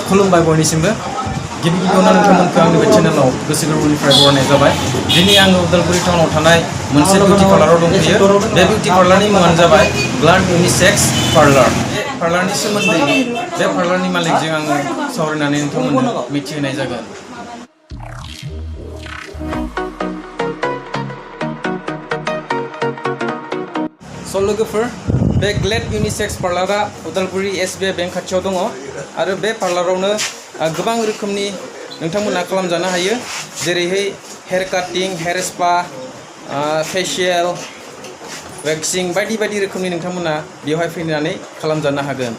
खुलुमबाय बयनिसिमबो गिबि गिबियावनो नोंथांमोनखौ आंनि बे चेनेलाव गोसो गोरबोनिफ्राय बरायनाय जाबाय। दिनै आङो उदालगुरि टाउनाव थानाय मोनसे बिउटि पार्लाराव दंफैयो। बे बिउटि पार्लारनि मुङानो जाबाय ग्लाड इउनिसेक्स पार्लार। बे पार्लारनि सोमोन्दै बे पार्लारनि मालिकजों आङो सावरायनानै नोंथांमोननो मिथिहोनाय जागोन। लोगोफोर बे ग्लेड इउनिसेक्स पार्लारा उदालगुरि SBI बेंक खाथियाव दङ आरो बे पार्लारावनो गोबां रोखोमनि नोंथांमोना खालामजानो हायो, जेरैहाय हेयार काटिं, हेयार स्पा, फेशियल, वैक्सिं बायदि बायदि रोखोमनि नोंथांमोना बेवहाय फैनानै खालामजानो हागोन।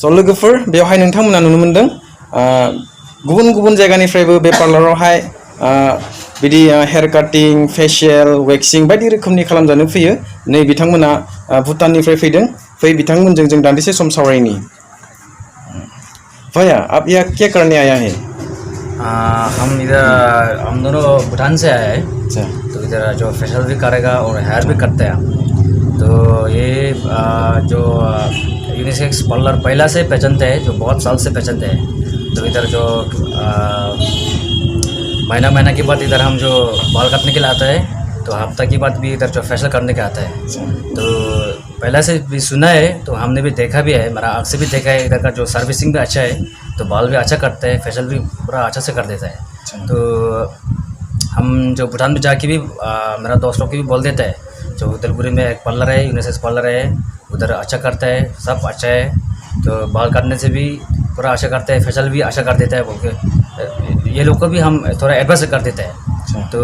लोगोफोर बेवहाय नोंथांमोना नुनो मोनदों गुबुन गुबुन जायगानिफ्रायबो बे पार्लारावहाय बिदि हेयार काटिं, फेशियल, वैक्सिं बायदि रोखोमनि खालामजानो फैयो। नै बिथांमोना भुटाननिफ्राय फैदों। फै बिथांमोनजों जों दान्दिसे सम सावरायनि। भैया आप यहाँ क्या करने आया है? हम दोनों भूटान से आए हैं। तो इधर जो फेशियल भी करेगा और हेयर भी करते हैं। तो ये जो यूनिसेक्स पार्लर पहला से पहचानते हैं, जो बहुत साल से पहचानते हैं। तो इधर जो महीना के बाद इधर हम जो बाल काटने के लिए आता है, तो हफ्ता के बाद भी इधर जो फेशियल करने के आता है। तो पहले से भी सुना है, तो हमने भी देखा भी है, मेरा आँख से भी देखा है। इधर का जो सर्विसिंग भी अच्छा है, तो बाल भी अच्छा करते हैं, फेशियल भी पूरा अच्छा से कर देता है। तो हम जो भूटान में जाके भी मेरा दोस्त लोग भी बोल देता है, जो उदलपुरी में एक पार्लर है, यूनिसेक्स पार्लर है, उधर अच्छा करता है, सब अच्छा है। तो बाल काटने से भी पूरा अच्छा करता है, फेशियल भी अच्छा कर देता है बोल के ये लोग को भी हम थोड़ा एडवाइस कर देते हैं। तो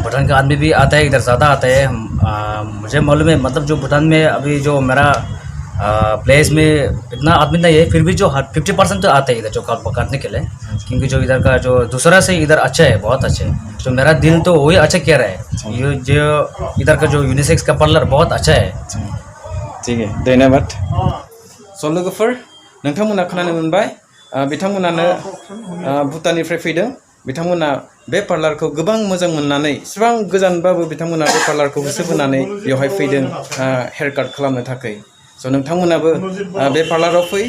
भूटान का आदमी भी आता है, इधर ज़्यादा आता है। मुझे मालूम है, मतलब जो भूटान में अभी जो मेरा प्लेस में इतना आदमी नहीं है, फिर भी जो 50% तो आते हैं इधर जो काटने के लिए। क्योंकि जो इधर का जो दूसरा से इधर अच्छा है, बहुत अच्छा है। तो मेरा दिल तो वही अच्छा कह रहा है, ये जो इधर का जो यूनिसेक्स का पार्लर बहुत अच्छा है। ठीक है, धन्यवाद। लोगोफोर नोंथांमोना खोनानो मोनबाय, बिथांमोनानो भुटाननिफ्राय फैदों। बिथांमोना बे पार्लारखौ गोबां मोजां मोननानै, एसेबां गोजानबाबो बिथांमोना बे पार्लारखौ गोसो बोनानै बेवहाय फैदों हेयार काट खालामनो थाखाय। नोंथांमोनाबो बे पार्लाराव फै।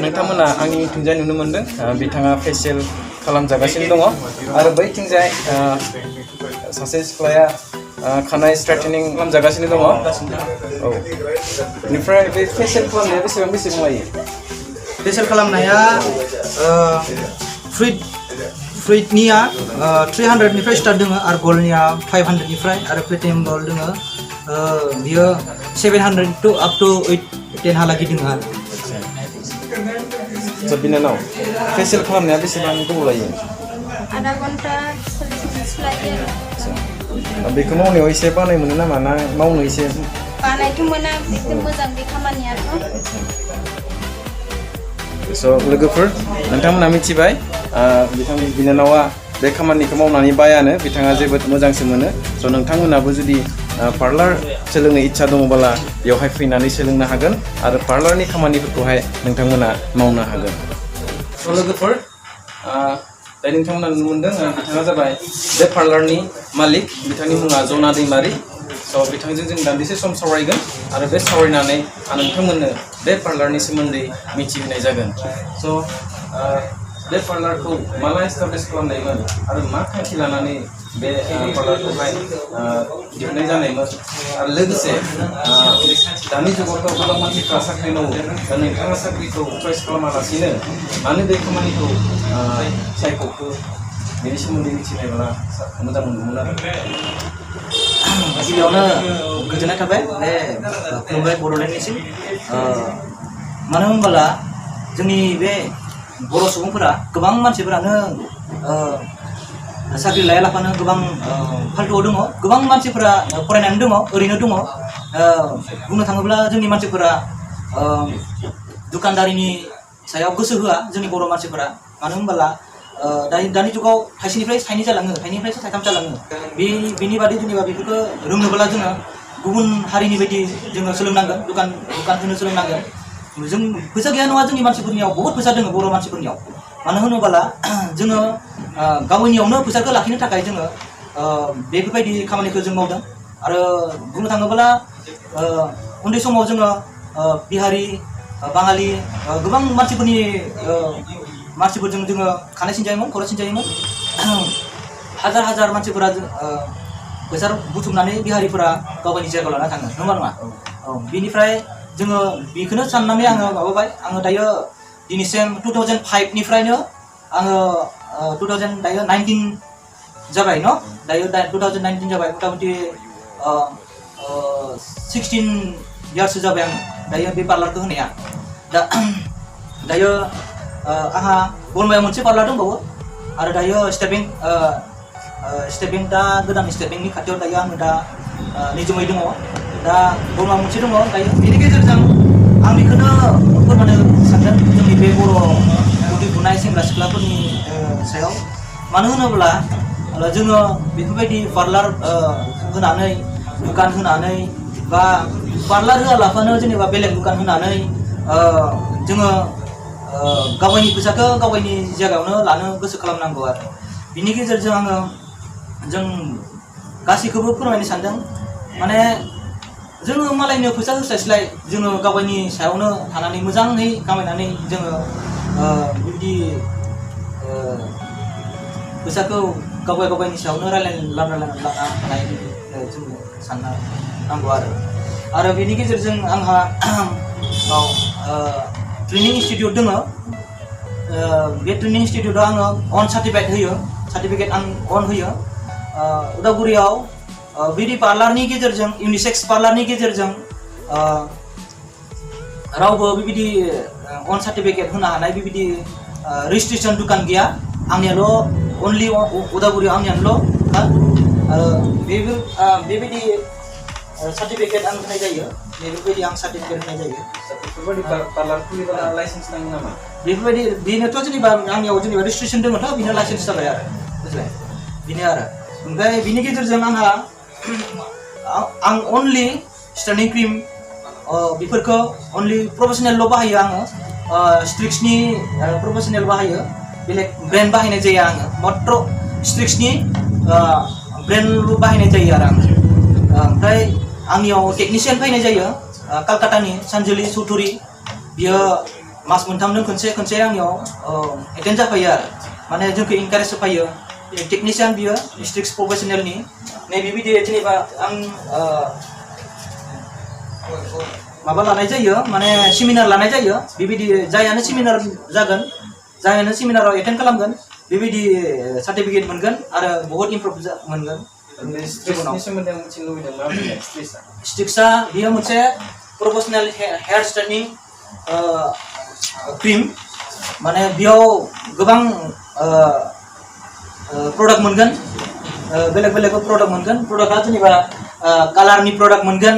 नोंथांमोना आंनि थिंजाय नुनो मोनदों बिथाङा फेशियल खालामजागासिनो दङ आरो बैथिंजाय सासे सिख्लाया खानाय स्ट्रेटनिं खालामजागासिनो दङ। औ, बेनिफ्राय बे फेशियल खालामनाया बेसेबां लायो? फेशियल खालामनाया फ्रुइटनिया 300निफ्राय स्टार्ट दङ आरो गोल्डनिया 500निफ्राय आरो प्लेटिनाम गोल्ड दङ बियो 700 टु अप टु 8-10 हालागै दङ आरो। बिनानाव फेशियल खालामनाया बेसेबां गोबाव लायो? आधा घन्टा 40 मिनिट लायो। बेखौ मावनायाव एसे बानाय मोनो नामा, ना मावनो एसे बानायथ' मोना, एसे मोजां बे खामानियाथ'। लोगोफोर नोंथांमोना मिथिबाय, बिथांनि बिनानावा बे खामानिखौ मावनानै बायानो, बिथाङा जोबोद मोजांसो मोनो। नोंथांमोनाबो जुदि पार्लार सोलोंनो इच्छा दङब्ला बेवहाय फैनानै सोलोंनो हागोन आरो पार्लारनि खामानिफोरखौहाय नोंथांमोना मावनो हागोन। लोगोफोर दायो नोंथांमोना नुनो मोनदों बिथाङा जाबाय बे पार्लारनि मालिक, बिथांनि मुङा जना दैमारि। बिथांजों जों दान्दिसे सम सावरायगोन आरो बे सावरायनानै आं नोंथांमोननो बे पार्लारनि सोमोन्दै मिथिहोनाय जागोन। बे पार्लारखौ माला एस्टाब्लिश खालामनायमोन आरो मा थांखि लानानै बे पार्लारखौहाय दिहुननाय जानायमोन, आरो लोगोसे दानि जुगावथ' गोबां मानसिफ्रा साख्रि मावो, दा नोंथाङा साख्रिखौ चयस खालामालासिनो मानो बे खामानिखौ सायख'खो, बेनि सोमोन्दै मिथिनायब्ला मोजां मोनगौमोन आरो। गिबियावनो गोजोननाय थाबाय बे खुलुमबाय बड'लेण्डनिसिम। मानो होनोब्ला जोंनि बे बर' सुबुंफोरा गोबां मानसिफोरानो साख्रि लायालाफानो गोबां फाल्टुआव दङ, गोबां मानसिफोरा फरायनानै दङ, ओरैनो दङ। बुंनो थाङोब्ला जोंनि मानसिफोरा दुकानदारिनि सायाव गोसो होआ, जोंनि बर' मानसिफोरा। मानो होनोब्ला दानि जुगाव थाइसेनिफ्राय थाइनै जालाङो, थाइनैनिफ्रायसो थाइथाम जालाङो। बेनि बादै जेनेबा बेफोरखौ रोंनोब्ला जोङो गुबुन हारिनि बायदि जोङो सोलोंनांगोन, दुकान होनो सोलोंनांगोन। जों फैसा गैया नङा जोंनि मानसिफोरनियाव बहुत फैसा दङ बर' मानसिफोरनियाव मानो होनोब्ला जोङो गावनियावनो फैसाखौ लाखिनो थाखाय जोङो बेफोरबायदि खामानिखौ जों मावदों आरो बुंनो थाङोब्ला उन्दै समाव जोङो बिहारि बाङालि गोबां मानसिफोरजों जोङो खानाय सिनजायोमोन खर' सिनजायोमोन हाजार हाजार मानसिफोरा फैसा बुथुमनानै बिहारिफोरा गावनि जायगायाव लाना थाङो नङा नङा बिनिफ्राय जोङो बेखौनो साननानै आङो माबाबाय आङो दायो दिनैसिम 2005 निफ्रायनो आङो 2019 जाबाय न दायो 2019 जाबाय मथा मथि 16 इयार्ससो जाबाय आङो दायो बे पार्लारखौ होनाया दायो आंहा गलमायाव मोनसे पार्लार दंबावो आरो दायो स्टेट बेंक दा गोदान स्टेट बेंकनि खाथियाव दायो आङो दा निजोमै दङ दा गलमा मोनसे दङ दायो बेनि गेजेरजों आं बेखौनो फोरमायनो सानदों जोंनि बे बर' उन्दै बुनाय सेंग्रा सिख्लाफोरनि सायाव मानो होनोब्ला जोङो बेफोरबायदि पार्लार होनानै दुखान होनानै बा पार्लार होआलाफानो जेनेबा बेलेग दुखान होनानै जोङो गावनि फैसाखौ गावनि जायगायावनो लानो गोसो खालामनांगौ आरो बिनि गेजेरजों आङो जों गासैखौबो फोरमायनो सानदों माने जोङो मालायनो फैसा होस्लायस्लाय जोङो गावनि सायावनो थानानै मोजाङै खामायनानै जोङो बिदि फैसाखौ गावनि सायावनो लानो हानाय जोङो सानना नांगौ आरो बेनि गेजेरजों आंहा ट्रेनिं इनस्टिट्यूट दङ बे ट्रेनिं इनस्टिट्यूटआव आङो अन सार्टिफिकेट आं अन होयो उदालगुरियाव बिदि पार्लारनि गेजेरजों इउनिसेक्स पार्लारनि गेजेरजों रावबो बेबायदि अन सार्टिफिकेट होनो हानाय बेबायदि रेजिस्ट्रेसन दुखान गैया आंनियाल' अनलि उदालगुरियाव आंनियाल' बेबायदि सार्टिफिकेट आं होनाय जायो बेफोरबायदि आं सार्टिफिकेट होनाय जायो बेफोरबायदि पार्लार खुलिबा लाइसेन्स नाङो नामा बेफोरबायदि बेनोथ' जेनेबा आंनियाव जेनेबा रेजिस्ट्रेसन दङथ' बेनो लाइसेन्स जाबाय आरो बुजिबाय बेनो आरो ओमफ्राय बिनि गेजेरजों आंहा आं अनलि स्टार्निं क्रिम बेफोरखौ अनलि प्रफेसनेलल' बाहायो आङो स्ट्रिक्सनि प्रफेसनेल बाहायो बेलेग ब्रेन्ड बाहायनाय जायो आङो मात्र स्ट्रिक्सनि ब्रेन्डल' बाहायनाय जायो आरो आङो ओमफ्राय आंनियाव टेकनिशियान फैनाय जायो कलकातानि सानजुलि चौधुरी बियो मास मोनथामजों खनसे आंनियाव एटेन्ड जाफैयो आरो माने जोंखौ इनकारेज होफैयो टेकनिशियान बियो स्ट्रिक्स प्रफेसनेलनि नैबेबायदि जेनेबा आं माबा लानाय जायो माने सेमिनार लानाय जायो बेबायदि जायानो सेमिनार जागोन जायानो सेमिनाराव एटेन्ड खालामगोन बेबायदि सार्टिफिकेट मोनगोन आरो बहुत इमप्रुभ मोनगोन स्टिक्सआ बियो मोनसे प्रफेसनेल हेयार स्ट्रेटनिं क्रिम माने बेयाव गोबां प्रडाक्ट मोनगोन बेलेग प्रडाक्ट मोनगोन प्रडाक्टआ जेनेबा कालारनि प्रडाक्ट मोनगोन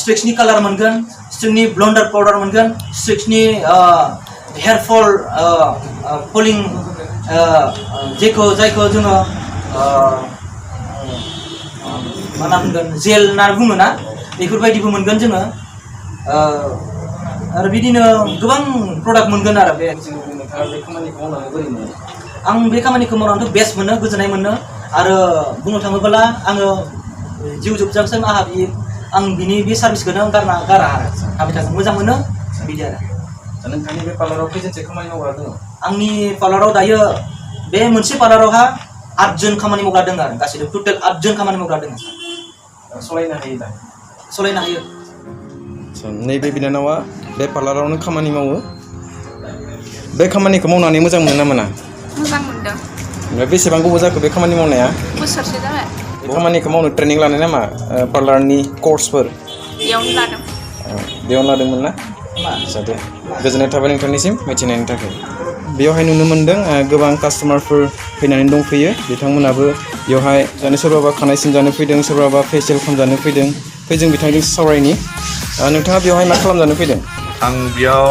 स्ट्रिक्सनि कालार मोनगोन स्ट्रिक्सनि ब्लन्डार पाउडार मोनगोन स्ट्रिक्सनि हेयार फलिं जायखौ जोङो मा होनना बुंगोन जेल होनना बुङो ना बेफोरबायदिबो मोनगोन जोङो आरो बिदिनो गोबां प्रडाक्ट मोनगोन आरो बे खामानिखौ मावनानै बोरै मोनो आं बे खामानिखौ मावनानैथ' बेस्ट मोनो गोजोननाय मोनो आरो बुंनो थाङोब्ला आङो जिउ जोबजासिम आं बिनि बे सार्भिसखौनो गारा आरो हाबाय थागोन मोजां मोनो बिदि आरो नोंथांनि बे पार्लाराव खैजोनसो खामानि मावग्रा दङ आंनि पार्लाराव दायो बे मोनसे पार्लारावहा 8 जन खामानि मावग्रा दङ आरो गासैबो टटेल 8 जन खामानि मावग्रा दङ सलायनो हायो दा सलायनो हायो नैबे बिनानावा बे पार्लारावनो खामानि मावो बे खामानिखौ मावनानै मोजां मोनो ना मोना मोजां मोनदों ओमफ्राय बेसेबां गोबाव जाखो बे खामानि मावनाया बोसोरसे जाबाय बे खामानिखौ मावनो ट्रेनिं लानाय नामा पार्लारनि कर्सफोर बेयावनो लादों बेयावनो लादोंमोन ना जाहाथे गोजोननाय थाबाय नोंथांनिसिम मिथिनायनि थाखाय बेयावहाय नुनो मोन्दों गोबां कास्टमारफोर फैनानै दंफैयो बिथांमोनाबो बेवहाय जानो सोरबाबा खानाय सिनजानो फैदों सोरबाबा फेसियेल खालामजानो फैदों जों बिथांजों सावरायनि नोंथाङा बेवहाय मा खालामजानो फैदों आं बेयाव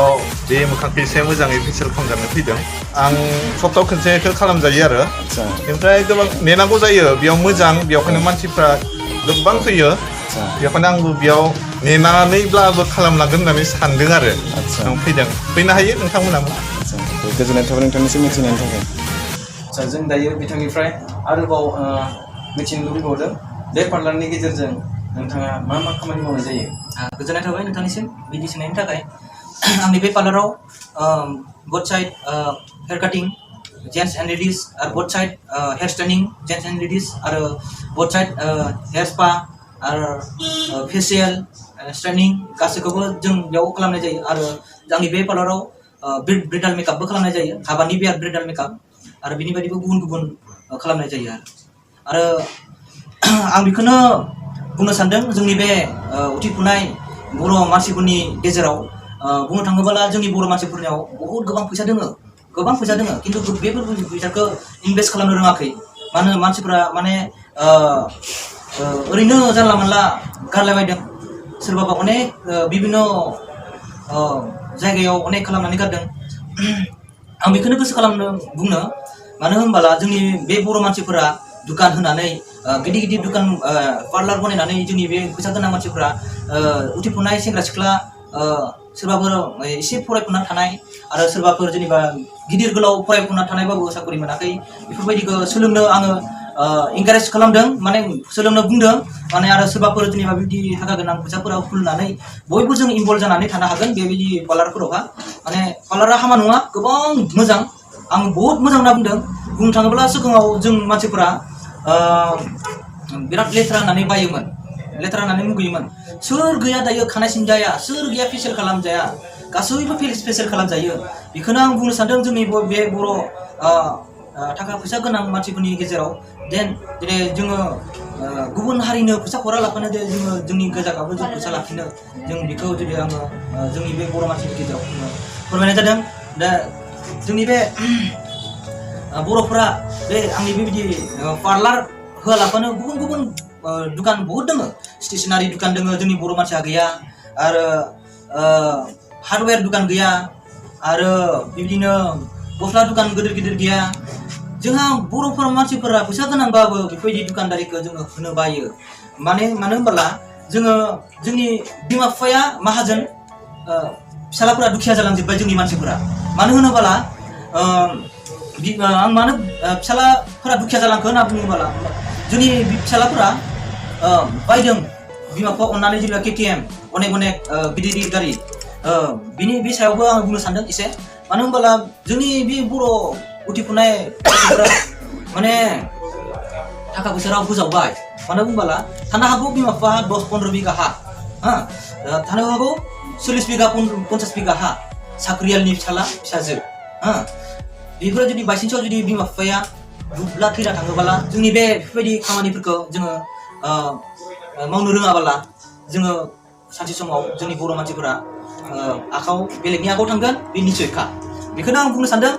बे मोखांखौ एसे मोजाङै फेसियेल खालामजानो फैदों आं सप्तायाव खनसेखौ खालामजायो आरो ओमफ्राय गोबां नेनांगौ जायो बेयाव मोजां बेवहायनो मानसिफ्रा गोबां फैयो बेखायनो आंबो बेयाव नेनानैब्लाबो खालामलांगोन होननानै सानदों आरो आदसा। आं फैनो हायो नोंथांमोनाबो गोजोननाय थाबाय नोंथांनिसिम मिथिनायनि थाखाय आदसा जों दायो बिथांनिफ्राय आरोबाव मिथिनो लुबैबावदों बे पार्लारनि गेजेरजों नोंथाङा मा मा खामानि मावनाय जायो गोजोननाय थाबाय नोंथांनिसिम बिदि सोंनायनि थाखाय आंनि बे पार्लाराव both side hair cutting gents and ladies आरो both side hair straightening gents and ladies आरो बोथ साइड हेयार स्पा आरो फेसियेल स्ट्रेनिं गासैखौबो जों बेयाव खालामनाय जायो आरो आंनि बे पार्लाराव ब्रिडाल मेकआपबो खालामनाय जायो हाबानि बियार ब्रिडाल मेकआप आरो बिनि बायदिबो गुबुन गुबुन खालामनाय जायो आरो आं बेखौनो बुंनो सानदों जोंनि बे उथिफुनाय बर' मानसिफोरनि गेजेराव बुंनो थाङोब्ला जोंनि बर' मानसिफोरनियाव बहुद गोबां फैसा दोङो खिन्थु बेफोर फैसाखौ इनभेस्ट खालामनो रोङाखै मानो मानसिफोरा माने ओरैनो जानला मानला गारलायबायदों सोरबाबा अनेक बिभिन्न जायगायाव अनेक खालामनानै गारदों आं बेखौनो गोसो बुंनो मानो होनबोला जोंनि बे बर' मानसिफोरा दुखान होनानै गिदिर गिदिर दुखान पार्लार बनायनानै जोंनि बे फैसा गोनां मानसिफोरा उथिफुनाय सेंग्रा सिख्ला सोरबाफोर एसे फरायफुना थानाय आरो सोरबाफोर जेनेबा गिदिर गोलाव फरायफुना थानायबाबो साकरि मोनाखै बेफोरबायदिखौ सोलोंनो आङो इनकारेज खालामदों माने सोलोंनो बुंदों माने आरो सोरबाफोर जेनेबा बिदि थाखा गोनां फैसाफोराव खुलिनानै बयबो जों इनभल्भ जानानै थानो हागोन बेबायदि पार्लारफोरावहा माने पार्लारा हामा नङा गोबां मोजां आं बहुत मोजां होनना बुंदों बुंनो थाङोब्ला सिगाङाव जों मानसिफोरा बिराद लेथ्रा होननानै बायोमोन लेथ्रा होननानै मुगैयोमोन सोर गैया दायो खानाय सिनजाया सोर गैया फेसियेल खालामजाया गासैबो फेसियेल खालामजायो बेखौनो आं बुंनो सानदों जोंनि बे बर' थाखा फैसा गोनां मानसिफोरनि गेजेराव जेरै जोङो गुबुन हारिनो फैसा हरा लाफानो जोङो जोंनि जायगायावनो जों फैसा लाखिनो जों बेखौ जुदि आङो जोंनि बे बर' मानसिनि गेजेराव फोरमायनाय जादों दा जोंनि बे बर'फोरा बे आंनि बेबायदि पार्लार होआलाफानो गुबुन गुबुन दुखान बहुत दङ स्टेसनारि दुखान दङ जोंनि बर' मानसिया गैया आरो हार्डवेयर दुखान गैया आरो बिदिनो गस्ला दुखान गिदिर गिदिर गैया जोंहा बर'फोर मानसिफोरा फैसा गोनांबाबो बेफोरबायदि दुखानदारिखौ जोङो होनो बायो मानो होनबोला जोङो जोंनि बिमा बिफाया माहाजोन फिसालाफोरा दुखिया जालांजोब्बाय जोंनि मानसिफोरा मानो होनोब्ला आं मानो फिसालाफोरा दुखिया जालांखो होनना बुङोब्ला जोंनि फिसालाफोरा बायदों बिमा बिफा अननानै जेनेबा KTM अनेक गिदिर गिदिर गारि बिनि बे सायावबो आं बुंनो सानदों एसे मानो होनबोला जोंनि बे बर' उथिफुनाय माने थाखा फैसा राव फोजावबाय मानो बुंबोला थानो हागौ बिमा बिफा 10-15 बिघा हा थानो हागौ 40 बिघा 50 बिघा हा साख्रियालनि फिसाजो बेफोरो जुदि बायसेन्सआव जुदि बिमा बिफाया दुब्ला थैना थाङोब्ला जोंनि बे बेफोरबायदि खामानिफोरखौ जोङो मावनो रोङाब्ला जोङो सानसे समाव जोंनि बर' मानसिफोरा बेलेगनि आखायाव थांगोन बे निसयखा बेखौनो आं बुंनो सानदों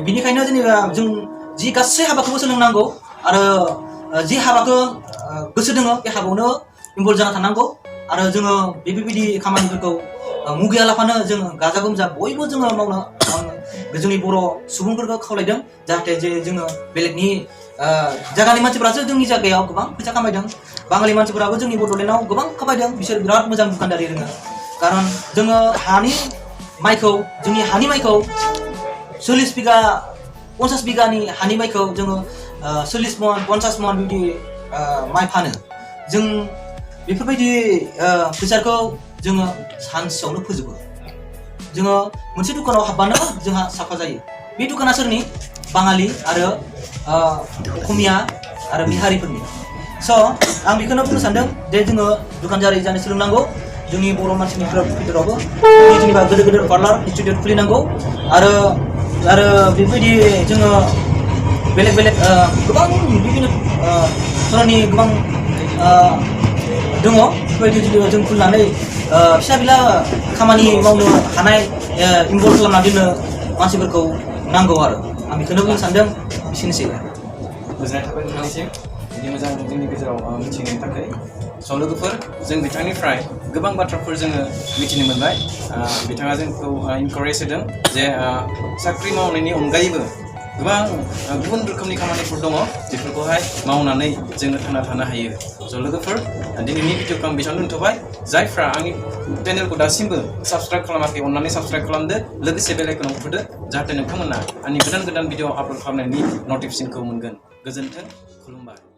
बेनिखायनो जेनेबा जों जि गासै हाबाखौबो सोलोंनांगौ आरो जि हाबाखौ गोसो दङ बे हाबायावनो इनभल्भ जाना थानांगौ आरो जोङो बेबायदि खामानिफोरखौ मुगैयालाफानो जोङो गाजा गोमजा बयबो जोङो मावनो जोंनि बर' सुबुंफोरखौ खावलायदों जाहाथे जे जोङो बेलेगनि जायगानि मानसिफोरासो जोंनि जायगायाव गोबां फैसा खामायदों बाङालि मानसिफोराबो जोंनि बड'लेण्डआव गोबां खामायदों बिसोर बिराद मोजां दुखानदारि रोङो खारन जोङो जोंनि हानि माइखौ 40 बिघा 50 बिघानि हानि माइखौ जोङो 40 मन 50 मन बिदि माइ फानो जों बेफोरबायदि फैसाखौ जोङो सानसेयावनो फोजोबो जोङो मोनसे दुखानाव हाबबानो जोंहा साफा जायो बे दुखाना सोरनि बाङालि आरो असमिया आरो बिहारिफोरनि स' आं बेखौनो बुंनो सानदों जे जोङो दुखानदारि जानो सोलोंनांगौ जोंनि बर' मानसिनि गेजेरावबो जेनेबा गिदिर गिदिर पार्लार इनस्टिटिउट खुलिनांगौ आरो बेबायदि जोङो बेलेग गोबां बिभिन्न धरननि गोबां दङ बेबायदि जुदि जों खुलिनानै फिसा बिला खामानि मावनो हानाय इनभल्भ खालामना दोननो मानसिफोरखौ नांगौ आरो आं बेखौनो बुंनो सानदों एसेनोसै गोजोननाय थाबाय नोंथांनिसिम बिदि मोजां जोंनि गेजेराव मिथिनायनि थाखाय स' लोगोफोर जों बिथांनिफ्राय गोबां बाथ्राफोर जोङो मिथिनो मोनबाय बिथाङा जोंखौ इनकारेज होदों जे साख्रि मावनायनि अनगायैबो गोबां गुबुन रोखोमनि खामानिफोर दङ बेफोरखौहाय मावनानै जोङो थांना थानो हायो स' लोगोफोर दिनैनि भिडिअखौ आं बेसेबां दोनथ'बाय जायफ्रा आंनि चेनेलखौ दासिमबो साबस्क्राइब खालामाखै अन्नानै साबस्क्राइब खालामदो लोगोसे बेल आइकनआव थुदो जाहाथे नोंथांमोना आंनि गोदान भिडिअ आपल'ड खालामनायनि नटिफिकेसनखौ मोनगोन गोजोन्थों खुलुमबाय